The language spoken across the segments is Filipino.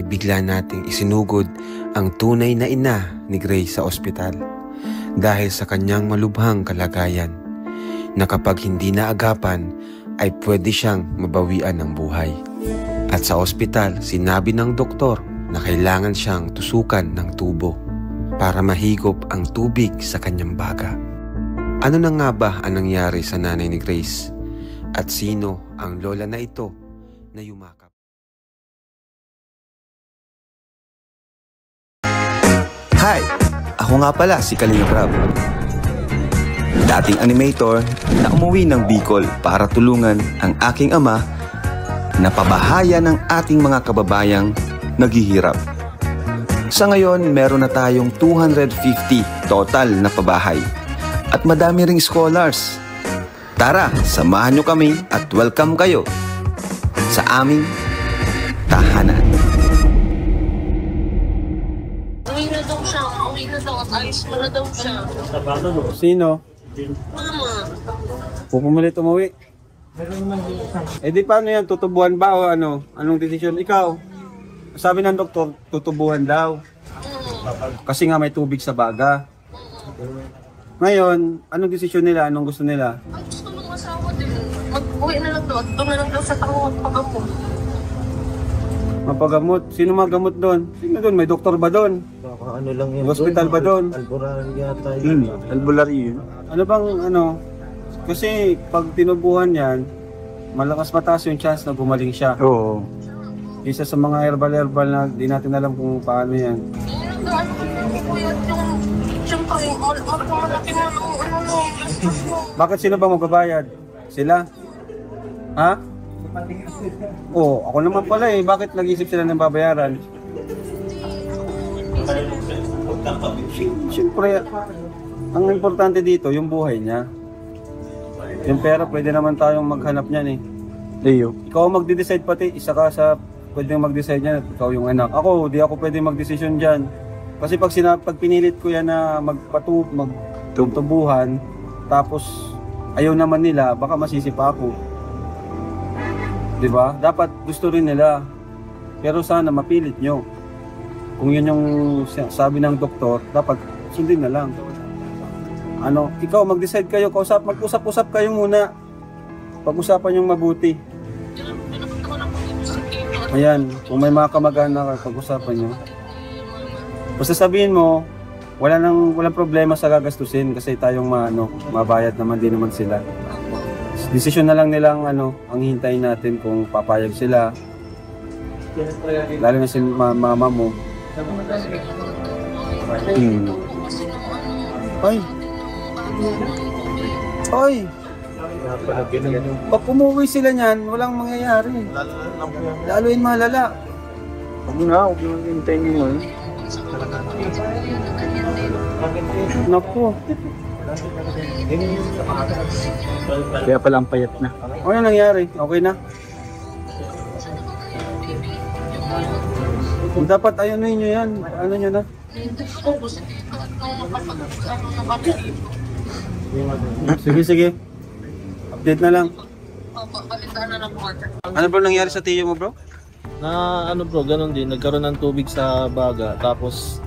ay bigla nating isinugod ang tunay na ina ni Grace sa ospital dahil sa kanyang malubhang kalagayan na kapag hindi naagapan ay pwede siyang mabawian ng buhay. At sa ospital, sinabi ng doktor na kailangan siyang tusukan ng tubo para mahigop ang tubig sa kanyang baga. Ano na nga ba ang nangyari sa nanay ni Grace? At sino ang lola na ito na yumakap? Hi! Ako nga pala si Kalinga Prab. Dating animator na umuwi ng Bicol para tulungan ang aking ama na pabahaya ng ating mga kababayang naghihirap. Sa ngayon, meron na tayong 250 total na pabahay at madami ring scholars. Tara, samahan nyo kami at welcome kayo sa aming tahanan. Uwi na daw siya. Uwi na daw. At ayos mo na daw siya. Sino? Mama. Pupumilit umuwi. Eh di paano yan? Tutubuhan ba o ano? Anong desisyon? Ikaw? Sabi ng doktor, tutubuhan daw. Kasi nga may tubig sa baga. Ngayon, anong desisyon nila? Anong gusto nila? Ang gusto ng asawa din. Mag-uwi na lang daw. At doon na lang daw sa tango at pag-apo. Mapagamot? Sino magamot doon? Sino doon? May doktor ba doon? Baka ano lang yun. Hospital ba doon? Albularyo yata yun. Albularyo. Ano bang ano? Kasi pag tinubuhan yan, malakas mataas yung chance na gumaling siya. Oo. Isa sa mga herbal na di natin alam kung paano yan. Ano daw? Ano ko yan? Siyempre, magpamalaki na ng ano. Bakit sino ba magbabayad? Sila? Ha? Oo, ako naman pala eh. Bakit nag-isip sila ng babayaran? Siyempre, ang importante dito, yung buhay niya. Yung pera, pwede naman tayong maghanap niyan eh. Iyo. Ikaw magde-decide pati, isa ka sa pwedeng mag-decide niyan at ikaw yung anak. Ako, di ako pwede mag-desisyon dyan. Kasi pag pinilit ko yan na magtubuhan, tapos ayaw naman nila, baka masisi pa ako. Diba? Dapat gusto rin nila. Pero sana mapilit nyo. Kung yun yung sabi ng doktor, dapat sundin na lang. Ano, ikaw mag-decide kayo, mag-usap-usap kayo muna. Pag-usapan yung mabuti. Ayan, kung may mga kamag-anak, pag-usapan nyo. Basta sabihin mo, walang problema sa gagastusin kasi tayong mabayad naman din naman sila. Desisyon na lang nilang ang hintayin natin kung papayag sila. Lalo na si mama mo. Ay! Pag umuwi sila niyan, walang mangyayari. Lalo yung malala. Huwag na hintayin nyo mo. Naku. Kaya pala ang payat na. Ano nangyari? Okay na? Dapat ayunin nyo yan. Ano nyo na? Sige. Update na lang. Ano bro nangyari sa tiyo mo bro? Na ano bro, ganun din. Nagkaroon ng tubig sa baga. Tapos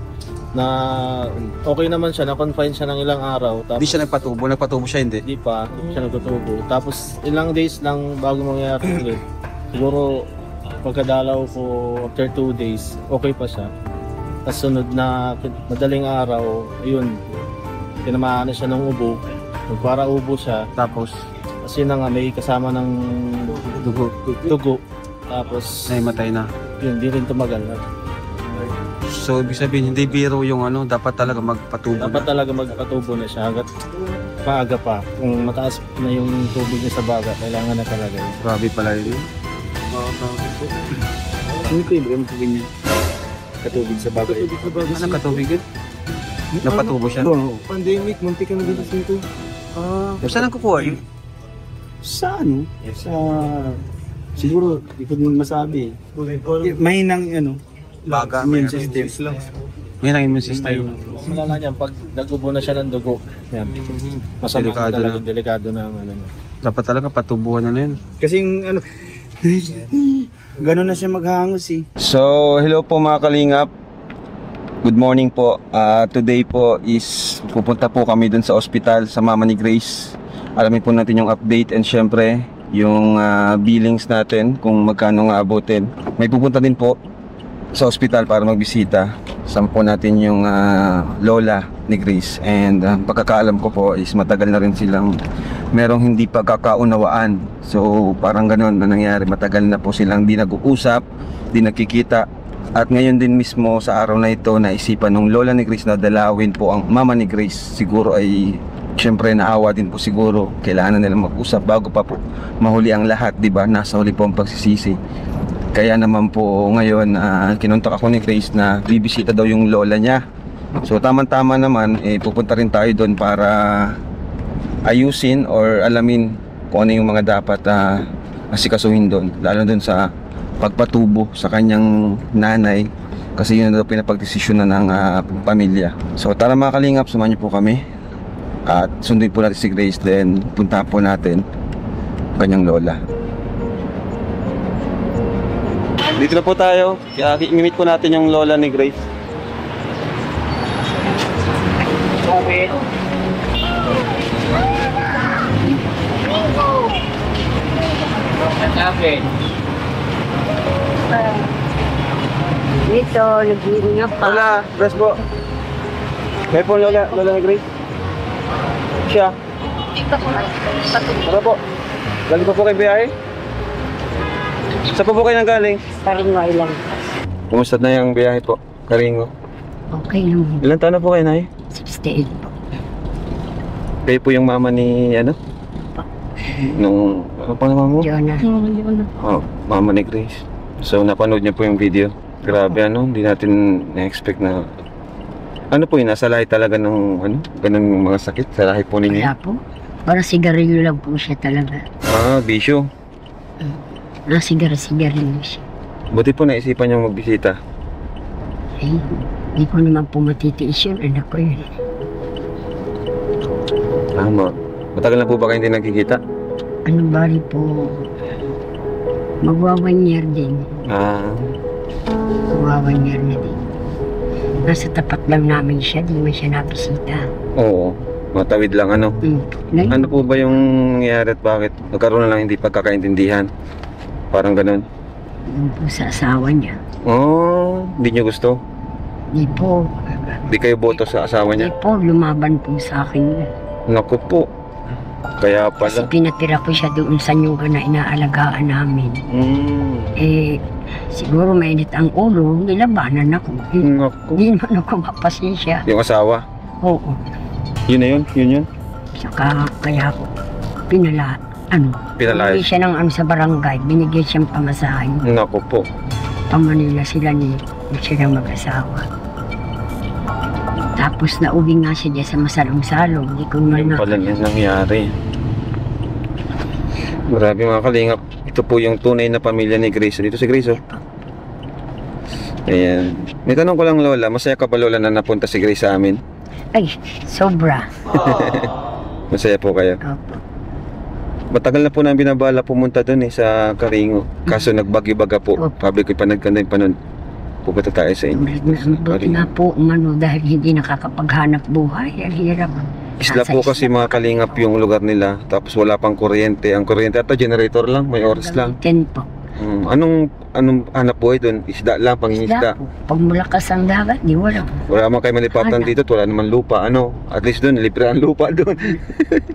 na okay naman siya, na-confine siya ng ilang araw. Tapos, Hindi siya nagpatubo siya hindi? Hindi pa, hindi siya nagtutubo. Tapos ilang days lang bago mangyari ulit. Siguro pagkadalaw ko after 2 days, okay pa siya. Tapos sunod na madaling araw, ayun, tinamaan na siya ng ubo. Para ubo siya. Tapos Yun na nga, may kasama ng dugo. Tapos naimatay na. yun, di rin tumagal. So ibig sabihin hindi biro yung dapat talaga magpatubo Dapat na. talaga magpatubo na siya hanggat maaga pa. Kung mataas na yung tubig niya sa baga, kailangan na talaga yun. Grabe pala yun. Hindi ko ibigay mo tubig niya. Katubig sa baga. Ano katubig yun? Napatubo siya? Pandemic, munti ka na dito dito. Saan ang kukuha yun? Sa ano? Sa... Siguro, hindi ko din masabi. Mahinang Baga. immune system. Yan ang immune system. Malala niyan, pag nagubo na siya ng dugo, yan. Masama Delikado talaga, na. delikado na ang Dapat talaga patubuhan na yun. Kasi yung Ganun na siya maghangos eh. So, hello po mga kalingap. Good morning po. Today po is pupunta po kami dun sa ospital sa mama ni Grace. Alamin po natin yung update and syempre yung billings natin kung magkano nga abutin. May pupunta din po sa ospital para magbisita. Sama po natin yung lola ni Grace. And pagkakaalam ko po is matagal na rin silang merong hindi pagkakaunawaan. So parang ganun na nangyari. Matagal na po silang di nag-uusap, di nakikita. At ngayon din mismo sa araw na ito, naisipan ng lola ni Grace na dalawin po ang mama ni Grace. Siguro ay syempre naawa din po siguro. Kailangan nilang mag-usap bago pa po mahuli ang lahat, di ba? Nasa huli po ang pagsisisi. Kaya naman po ngayon kinontak ako ni Grace na bibisita daw yung lola niya. So tama-tama naman pupunta rin tayo doon para ayusin or alamin kung ano yung mga dapat asikasuhin doon, lalo doon sa pagpatubo sa kanyang nanay kasi yun na daw pinapagdesisyonan ng pamilya. So tara mga kalingap, samahan niyo po kami at sundin po natin si Grace, then punta po natin kanyang lola. Dito na po tayo, kaya i-meet po natin yung lola ni Grace. Okay. Dito, naghihinga pa. Lola, Grace po. Kayo po lola ni Grace. Siya. Tara po. Galing pa po kayo biyahe? Saan po kayo nang galing? Karingo ilang. Kumusta na yung biyahe po? Karingo. Okay naman. Ilan taon na po kayo, Nay? 68 po. Kayo po yung mama ni ano? Nung ano pa naman mo? Jonah. Oh, mama ni Grace. So napanood niyo po yung video. Grabe ano, hindi natin na-expect na ano po yun, nasa lahi talaga ng ano, ganun mga sakit sa lahi po ninyo. Kaya po. Para sigarilyo lang po siya talaga. Bisyo. Sigarilyo siya. Buti po naisipan niyong magbisita. Hindi ko naman po matitiis yun. Anak ko yun. Matagal na po ba kayo hindi nagkikita? Ano bali po? Magwa 1 year din. Magwa 1 year na din. Nasa tapat lang namin siya. Di man siya nabisita. Oo. Matawid lang ano. Ano po ba yung nangyari at bakit nagkaroon na lang hindi pagkakaintindihan? Parang ganun. Yun po sa asawa niya. Hindi niyo gusto? Di po. Di kayo boto sa asawa Di niya? po. Lumaban po sa akin. Naku po. Kaya Kasi pala. pinatira ko siya doon sa nyuga na inaalagaan namin. Siguro mainit ang ulo, nilabanan ako. Naku. Hindi naman ako mapasensya. Yung asawa? Oo. Yun na yun? Yun? Saka kaya ako pinalayas Pinalayas? siya ng sa barangay, binigyan siyang pamasahe. Naku po. Manila sila silang mag-asawa. Tapos nauwi nga siya dyan sa masalong-salong. Hindi ko na Pala yan nangyari. Grabe mga kalingap. Ito po yung tunay na pamilya ni Grace. Dito si Grace, oh. Ayan. May tanong ko lang, Lola. Masaya ka ba, Lola, na napunta si Grace sa amin? Ay, sobra. Masaya po kayo. Opo. Matagal na po na binabala pumunta doon sa Karingo. Kaso nagbagi-baga po. Opo. Sabi ko panagkanday pa nun. Pupunta tayo sa inyo. Buti nga po, dahil hindi nakakapaghanap buhay. Ang hirap. Isla po kasi mga kalingap yung lugar nila. Tapos wala pang kuryente. Ang kuryente ata generator lang. May oras lang. 10 po. Anong hanap buhay doon? Isda lang, pangingisda. Isda po. Pag malakas ang dagat, di wala. Wala man kayo malipatan Wala. dito, wala naman lupa. At least doon, libre ang lupa doon.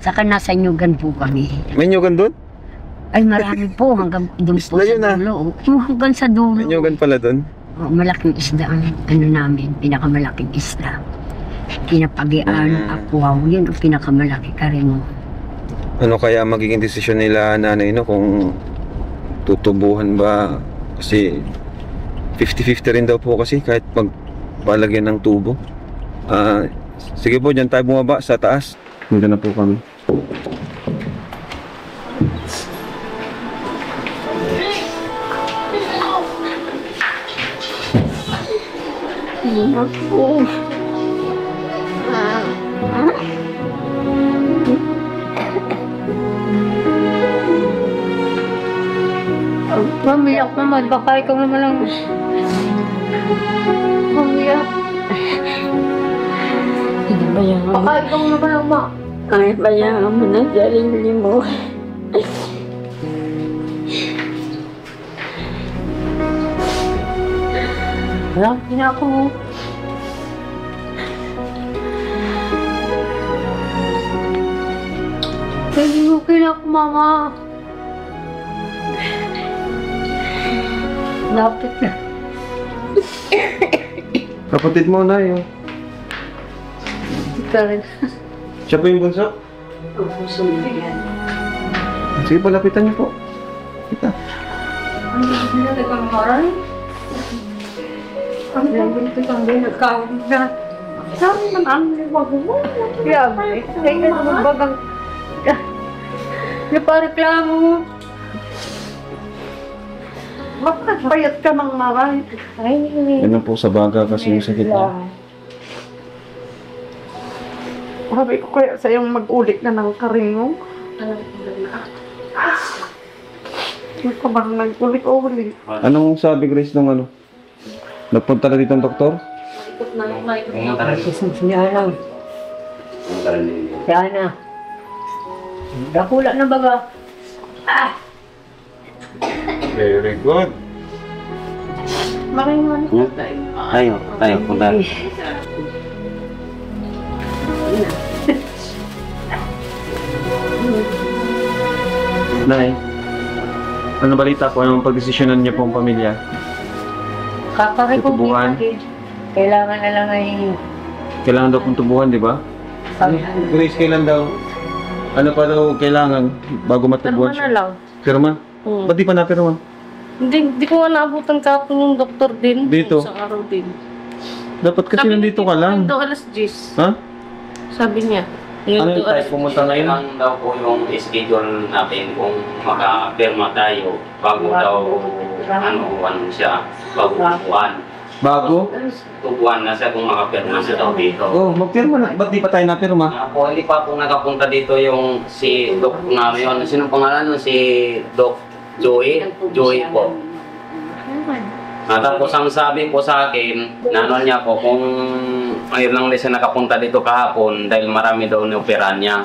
Saka nasa Nyugan po kami. May nyugan doon? Ay, marami po. Hanggang doon po Isla sa yun, dulo. Hanggang sa dulo. May nyugan pala doon? Malaking isda ang namin. Pinakamalaking isda. Pinapagian, akwaw. Yun ang pinakamalaki ka rin. Ano kaya magiging desisyon nila nanay kung tutubuhan ba? Kasi 50-50 rin daw po kasi kahit magpalagyan ng tubo. Sige po, dyan tayo bumaba sa taas. Dito na po kami. Ako. Mamiyak naman, baka ikaw naman ang... Mamiyak. Baka ikaw naman ang ma... Ay, bayaan mo na sarili mo. Wala, hindi ako. Hindi mo ako, Mama. Lapit na. Kapatid mo na yun. Ikaw rin. Siya po yung bunso? Sige, palapitan niyo po. Kita. Ang hindi kang maray. Ang hindi kang nagkawin na. Sabi man ang liwag mo. Grabe. Kaya ka naman bagang... Napareklamo mo. Bakit payat ka ng maray? Ay, Yan po sa baga kasi yung sakit niya. Sabi ko kaya sa'yo mag-ulit na ng karingong. Hindi ka ba nag-ulit-ulit? Anong sabi, Grace, nung ano? Nagpunta na dito ang doktor? si Ana. Si Ana. Dakula na baga. Very good. Maringan. Tayo, punta. Nay, ano balita po? Anong pagdesisyonan niyo pong pamilya? Kakarepublika din. Kailangan na lang ay... Kailangan daw pong tubuhan, di ba? Grace, kailan daw? Ano pa daw kailangan bago matubuhan Pirma na lang. Pirma? Ba't di pa napirma? Hindi ko nga naabutan kapon yung doktor din. Dito? Isang araw din. Dapat kasi nandito ka lang. Sabi alas 10. Ha? Sabi niya. Ano yung tayo pumunta ngayon? Kailan daw po yung schedule natin kung makapirma tayo bago daw ano siya, bago tubuhan. Bago? Tubuhan na siya kung makapirma siya daw dito. Oh, magpirma na. Ba't di pa tayo napirma? Po, hindi pa po nakapunta dito yung si Doc na yun. Sino pangalan nun? Si Doc Joey? Joey po. Tapos ang sabi po sa akin, nanon niya po kung ayun lang siya nakapunta dito kahapon dahil marami daw nioperahan niya.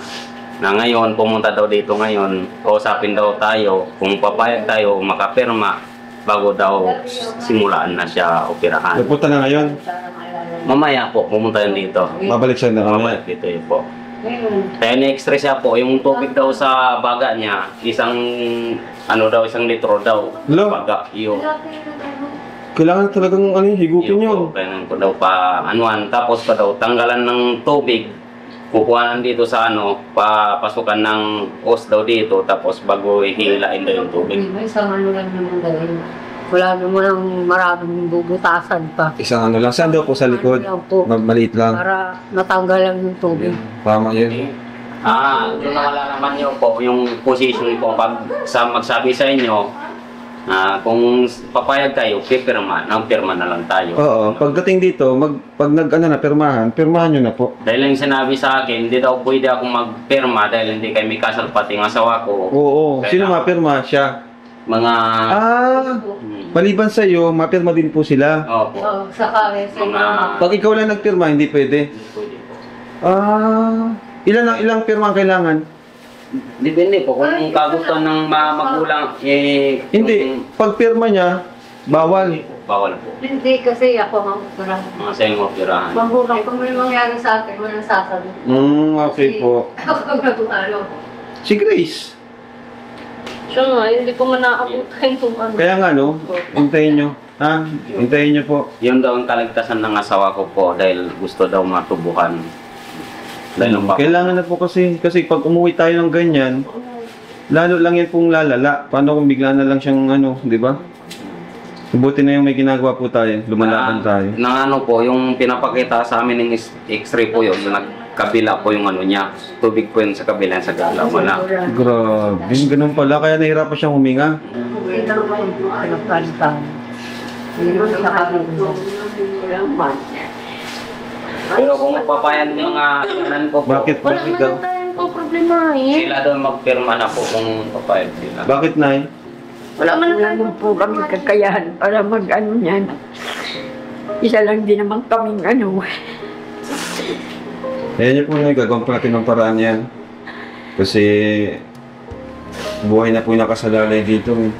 Na ngayon, pumunta daw dito ngayon, kausapin daw tayo kung papayag tayo makapirma bago daw simulaan na siya operahan. Nagpunta na ngayon. Mamaya po, pumunta yan dito. Babalik siya na kami. Mamaya dito yun po. Kaya ni-extra siya po, yung tubig daw sa baga niya, isang litro daw. Hello? Baga, yun. Kailangan talagang higupin yun. Kailangan ko daw pa anuan, tapos pa daw tanggalan ng tubig. Kukuhanan dito sa papasukan ng hose daw dito, tapos bago hihilain daw yung tubig. May isang ano lang naman dahil. Wala naman ang maraming bubutasan pa. Isang ano lang. Saan daw po sa likod? Ano lang po. Maliit lang. Para natanggal lang yung tubig. Tama yun. Doon na malalaman niyo po yung position po pag magsabi sa inyo, kung papayag tayo, pirma na lang tayo. Oo. Pagdating dito, pag pirmahan nyo na po. Dahil yung sinabi sa akin, hindi daw pwede akong magpirma dahil hindi kami kasal pati ng asawa ko. Oo. Kaya Sino mapirma? Siya. Mga... Maliban sa iyo, mapirma din po sila. Opo. Oo, saka sa Mga... Pag ikaw lang nagpirma, hindi pwede. Pwede po. Ilang pirma ang kailangan? Depende po kung kagustuhan ng magulang, Hindi. Pag pirma niya, bawal. bawal po. Hindi kasi ako ang opera. Mga sayang operahan. Magulang kung may mangyari sa akin, walang sasabi. Okay po. Ako nagutalo. Si Grace. Siya nga, hindi ko man naabutan kung ano. Kaya nga hintayin nyo. Hintayin nyo po. Yun daw ang kaligtasan ng asawa ko po dahil gusto daw matubukan. Dahil ang Kailangan na po kasi pag umuwi tayo ng ganyan, lalo lang yan pong lalala. Paano kung bigla na lang siyang di ba? Buti na yung may ginagawa po tayo, lumalaban tayo. Nang po, yung pinapakita sa amin ng x-ray po yun, nagkabila po yung niya. Tubig po yun sa kabila, sa gala, wala. Grabe, ganun pala. Kaya nahirapan siyang huminga. Hindi naman yung pinagpalitan. Hindi naman siya kami. Pero kung papayag ng mga kanan ko po, Bakit? Wala Bakit naman daw? tayong problema eh. sila daw magpirma na po kung papayag sila. Bakit, Nay? Wala naman po kami kakayahan para mag-ano niyan. Isa lang din naman kaming ano. Ayan niyo po na gagawin po natin ng paraan yan. Kasi buhay na po yung nakasalalay dito eh.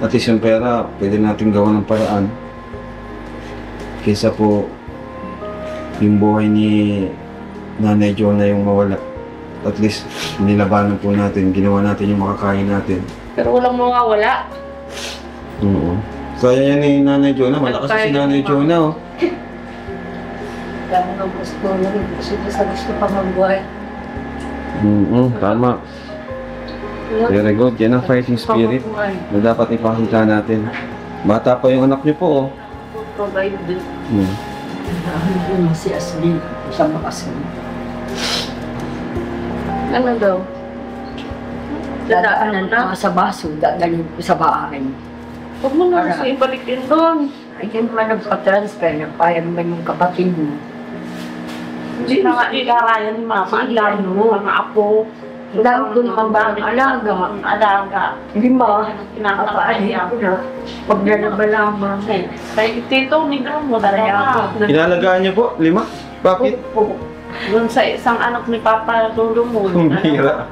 At least yung pera, pwede natin gawa ng paraan. Kaysa po yung buhay ni Nanay Jonah yung mawala. At least nilabanan po natin, ginawa natin yung makakaya natin. Pero walang mawawala. Oo. Kaya yan ni Nanay Jonah, malakas si Nanay Jonah oh. Kaya mga gusto na rin. Gusto pa magbuhay. Tama. Very good. Yan ang fighting spirit na dapat ipakita natin. Bata pa yung anak niyo po oh. Provide din. Hindi mo si Asli. Siya makasal. Ano daw? Dadaanan ka sa baso. Dadalhin ko sa bahay. Huwag mo na kasi ibalik din doon. Ay, hindi naman nagpa-transfer. Nagpayag man yung kapatid mo. Hindi na nga ilarayan ni Mama. Ang dami mo, mga apo. Ang dami ko naman ba ang alaga? Alaga. Lima. Pinakakain Papaanin ko na. Pag nalabalama. Kay Tito, negro mo, dalawa. Inalagaan niyo po? 5? Bakit? Doon sa isang anak ni Papa, Lolo mo. Kumbira.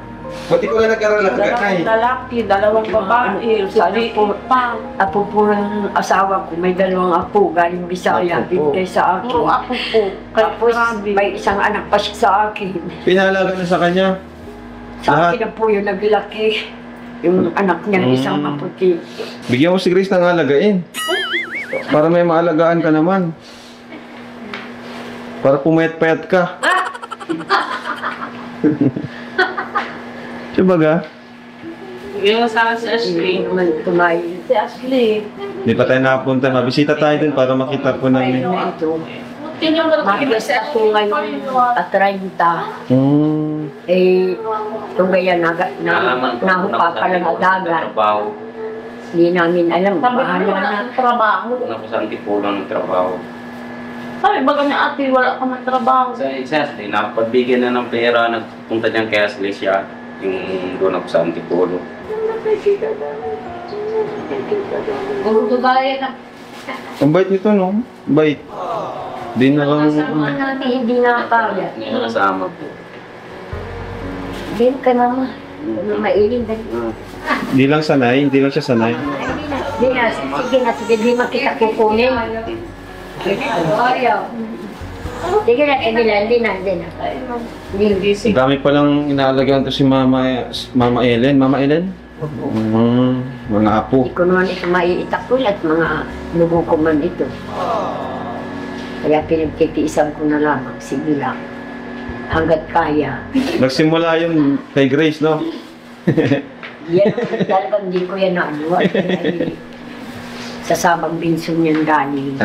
Ba't ikaw na nag-aralaga kay? Dalawang lalaki, dalawang babae, sali po pa. Apo po ng asawa ko. May 2 apo. Galing Bisaya. Apo po. Bigay sa akin. Puro apo po. Tapos may isang anak pa siya sa akin. Pinahalaga na sa kanya? Sa Lahat? akin na po yung naglaki. Yung anak niya, isang maputi. Bigyan mo si Grace ng alagain. Para may maalagaan ka naman. Para pumayat-payat ka. Sabaga? Yung sa si Ashley. Hindi naman tumayo. Si Ashley. Hindi pa tayo nakapunta. Mabisita tayo dun para makita po namin. Ito. Tingnan mo na si Makita ko ngayon at 30. Hmm. Eh, ito kaya nahupa pa lang ang dagat. Trabaho. Hindi namin alam. Sabi Bahala ko na. na trabaho. Una ko sa antipulang ng trabaho. Sabi baga ni ate, wala ka ng trabaho. Sa Ashley, napagbigyan na ng pera, nagpunta dyan kay Ashley siya. Yung doon ako sa antipulo. Puro babae na. Ang bait nito, no? Bait. Di na lang... Hindi na kaya. Hindi na kasama po. Hindi ka naman. Mailin din. Di lang sanay, hindi lang siya sanay. Hindi na. Sige na. Sige. Hindi makita kukunin. Ayaw. Sige na. Sige na. Hindi na. Hindi na. Ang dami palang inaalagaan to si Mama Ellen. Mama Ellen? Mga apo. Hindi ko naman ito maiitakulat. Mga lugo ko man ito. Kaya pinagtitiisan ko na lamang. Sige lang. Hanggat kaya. Nagsimula yun kay Grace, no? Yan talagang hindi ko yan ano. Sa Sabang Binsun yan galing.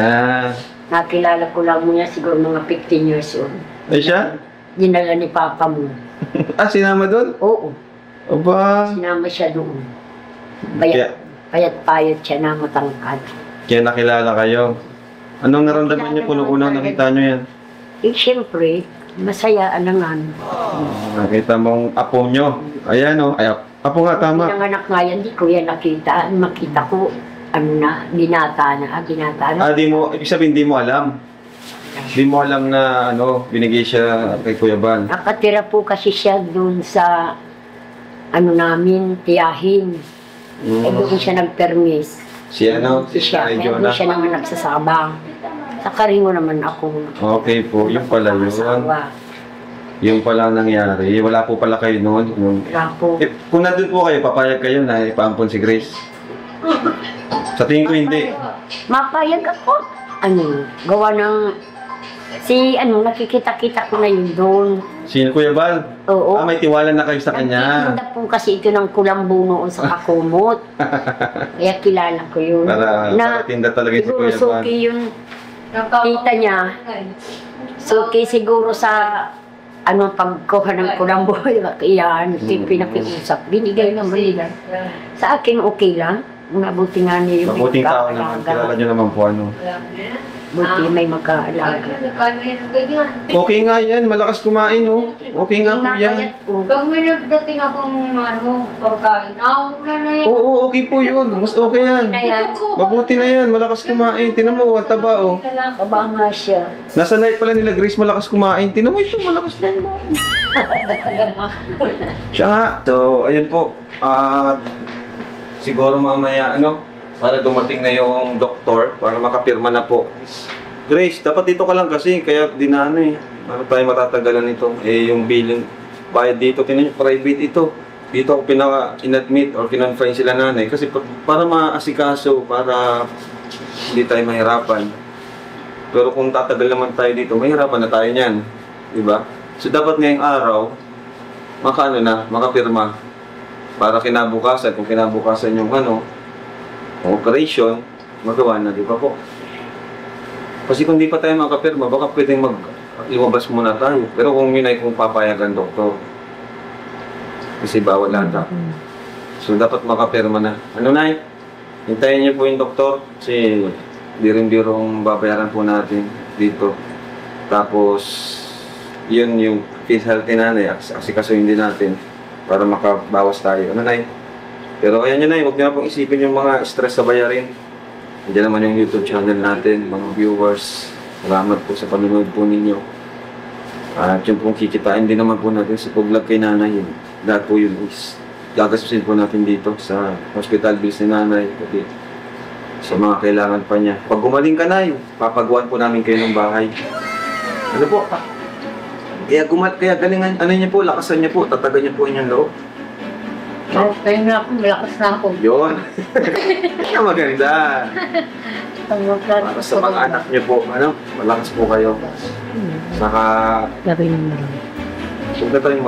Nakilala ko lang muna siguro mga 15 years old. Ay siya? Dinala ni Papa mo. Sinama doon? Oo. Aba. Sinama siya doon. Payat-payat siya na matangkad. Kaya nakilala kayo. Anong naramdaman niyo po nung unang nakita niyo yan? Eh, siyempre, masaya alangan. Nakita mong apo niyo. Ayan o. Ay, apo nga, tama. Pinanganak nga yan, di ko yan nakita. Makita ko, ano na, binata na. Di mo, ibig sabihin, di mo alam. Di mo alam na, binigay siya kay Kuya Bal. Nakatira po kasi siya doon sa, namin, tiyahin. Eh, doon siya nag-permis. Si Siya, Nanay kaya doon Jonah. siya naman nagsasabang. Sa Karingo naman ako. Okay po, yung pala yun. Asawa. Yung pala nangyari. Wala po pala kayo noon. Wala po. Kung nandun po kayo, papayag kayo na ipaampon si Grace. Sa tingin ko hindi. Mapayag ako. Gawa ng... nakikita-kita ko na yun doon. Si Kuya Bal? Oo. May tiwala na kayo sa kanya. Nagtitinda po kasi ito ng kulambo noon sa Kakumot. Kaya kilala ko yun. Para tinda talaga si Siguro Kuya Bal. suki yung kita niya. Suki siguro sa pagkuha ng kulambo. Yan, pinakiusap. Binigay naman nila. Sa akin okay lang. Mabuti nga ni Mabuting tao naman. Kilala niyo naman po ano. Buti may mag-aalaga. Okay nga yan. Malakas kumain oh. Okay nga po yan. Pag may nagdating akong pagkain, wala na yan. Oo, okay po yun. Mas okay yan. Mabuti na yan. Malakas kumain. Tinan mo, ang taba oh. Baba nga siya. Nasa night pala nila Grace malakas kumain. Tinan mo ito, malakas na kumain. Siya nga. So, ayun po. Siguro mamaya, para dumating na yung doktor, para makapirma na po. Grace, dapat dito ka lang kasi, kaya dinano eh. Ano tayo matatagalan ito? Eh, yung billing, bayad dito, tinan yung private ito. Dito ako pinaka-inadmit or kinonfine sila nanay. Kasi para maasikaso, para hindi tayo mahirapan. Pero kung tatagal naman tayo dito, mahirapan na tayo niyan. Diba? So, dapat ngayong araw, makapirma. Para kinabukasan, kung kinabukasan yung operation, magawa na, di ba po? Kasi kung di pa tayo makapirma, baka pwedeng lumabas muna tayo. Pero kung yun ay kung papayagan doktor. Kasi bawal ata. So dapat makapirma na. Ano na hintayin niyo po yung doktor. Kasi biring-birong babayaran po natin dito. Tapos, yun yung healthy nanay. Asikasuhin din natin para makabawas tayo. Ano na Pero ayan yun na huwag niyo na pong isipin yung mga stress sa bayarin. Nandiyan naman yung YouTube channel natin, mga viewers. Salamat po sa panonood po ninyo. At yung pong kikitain din naman po natin sa pag-vlog kay nanay. Lahat po yun is gagastusin po natin dito sa hospital bills ni nanay. Pati sa mga kailangan pa niya. Pag gumaling ka na papagawan po namin kayo ng bahay. Ano po? Kaya galingan, niya po, lakasan niya po, tatagan niya po inyong loob. Kaya nga ako, malakas na ako. Yun. Kaya maganda. Para sa mga anak niyo po, malakas po kayo. Saka, huwag na tayong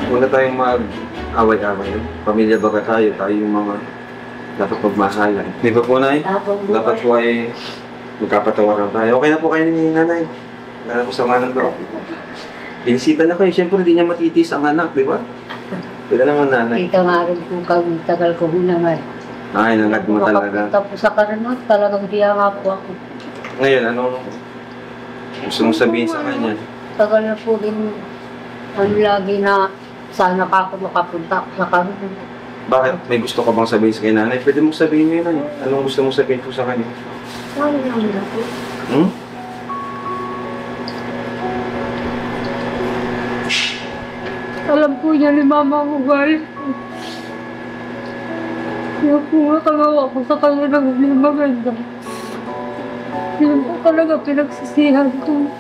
huwag na tayong mag-away-away. Pamilya baga tayo yung mga dapat magmahalan. Di ba po, Nay? Dapat po ay magkapatawaran tayo. Okay na po kayo ni nanay. Wala po sa manang daw. Binisita na kayo. Siyempre, hindi niya matitis ang anak, di ba? Pwede naman nanay. Kita nga rin po kami, tagal ko naman. Ay, nangad mo talaga. Tapos sa karanot, talagang diya nga po ako. Ngayon, anong gusto mong sabihin sa kanya? Tagal na po din, lagi na sana pa ako makapunta sa karanot. Bakit? May gusto ka bang sabihin sa kanya nanay? Pwede mong sabihin ngayon, nanay. Anong gusto mong sabihin po sa kanya? Ano naman ako? Alam po niya ni Mama ko, guys. Kaya po nga kagawa ko sa kanya ng hindi maganda. Yun po talaga pinagsisihan ko.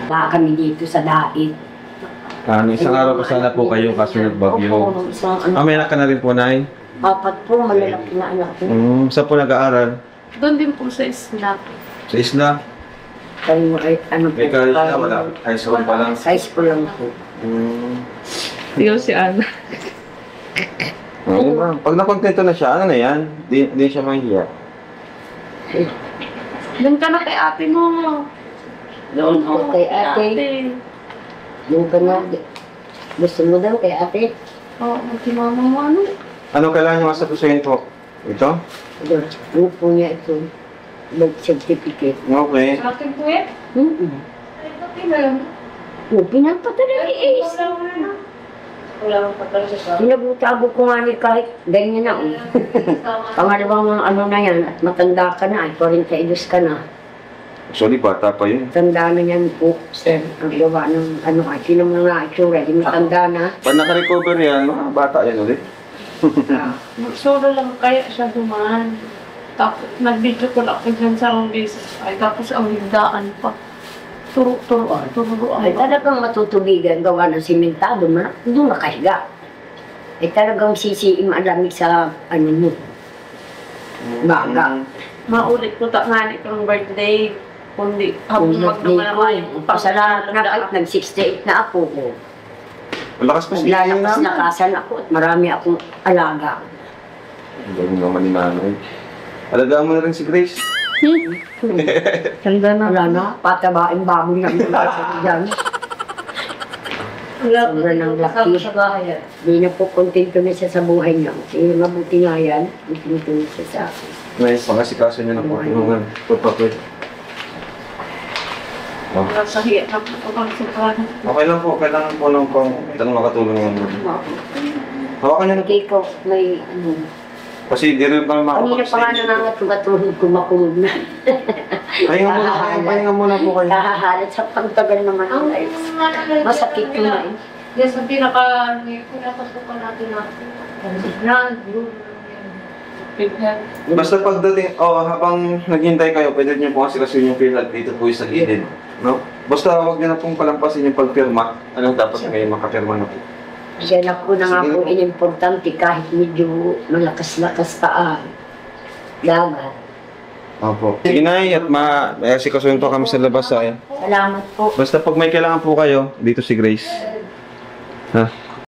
Wala kami dito sa dait. Isang araw pa sana po kayo kaso nagbagyo. Opo, May anak ka na rin po, Nay? 4 po, malalaki na anak ko. Saan po nag-aaral? Doon din po sa isla. Sa isla? Kayo ay po. May college na wala? High school pa lang? High school lang po. Ikaw si Ana. Pag nakontento na siya, ano na yan? Di siya mahiya. Doon ka na kay ate mo. Doon ako kay ate. Doon ka na. Gusto mo daw kay ate? Oo, si mama mo ano? Ano kailangan nyo masapusayin po? Ito? Doon po niya ito. Birth certificate. Okay. Sa akin po yan? Okay na yun. Pinapatalala ni Ace. Wala mo pa talaga sa Pinagutabo ko nga ni kahit ganyan na. Pangalawang na yan at matanda ka na. 42 ka na. Actually, bata pa yun. Tanda na yan po, sir. Ang gawa ng sino mo nga itsura. Di matanda na. Pag naka-recover yan, mga bata yan ulit. Magsuro lang kaya siya dumaan. Tapos nag-video ko lang dyan sa akong beses. Ay, tapos ang higdaan pa. Turo. Ay talagang matutubigan gawa ng simentado. Doon makahiga. Ay talagang sisiim alamig sa mo. Baga. Maulit ko nga itong birthday. Kundi habang magdumalaman yung Pasalamat na kahit nag-68 na ako. Malakas pa siya. Naglalakas-lakasan ako at marami akong alaga. Ang galing naman ni nanay. Alagaan mo na rin si Grace. Ganda na. Wala na, patabain baboy na yung dyan. Sobrang ng laki. Hindi na po kontento na siya sa buhay niya. Kasi mabuti nga yan. Kontento na siya sa akin. May pangasikaso niyo na po. Tulungan. Pagpapit. Nasa hiya na po ang sukahan. Okay lang po. Kailangan po lang pang makatulong naman. Hawakan niyo na. Hindi ko may ano. Kasi di rin kami Kanina pa nga nangangatulog ko makulog na. Pahinga muna po kayo. Kahahalat sa pagtagal naman ng life. Masakit ko na eh. Yan sa pinapasukan natin na Basta pagdating, habang naghintay kayo, pwede niyo po kasi yung PhilHealth dito po sa gilid. No? Basta huwag niyo na pong palampasin yung pagpirma. Anong dapat ngayon makapirma na po? Siya na po na nga po inimportante kahit medyo malakas-lakas pa ang laban. Opo. Sige na, at sikasuhin po kami sa labas. Salamat po. Basta pag may kailangan po kayo, dito si Grace. Ha?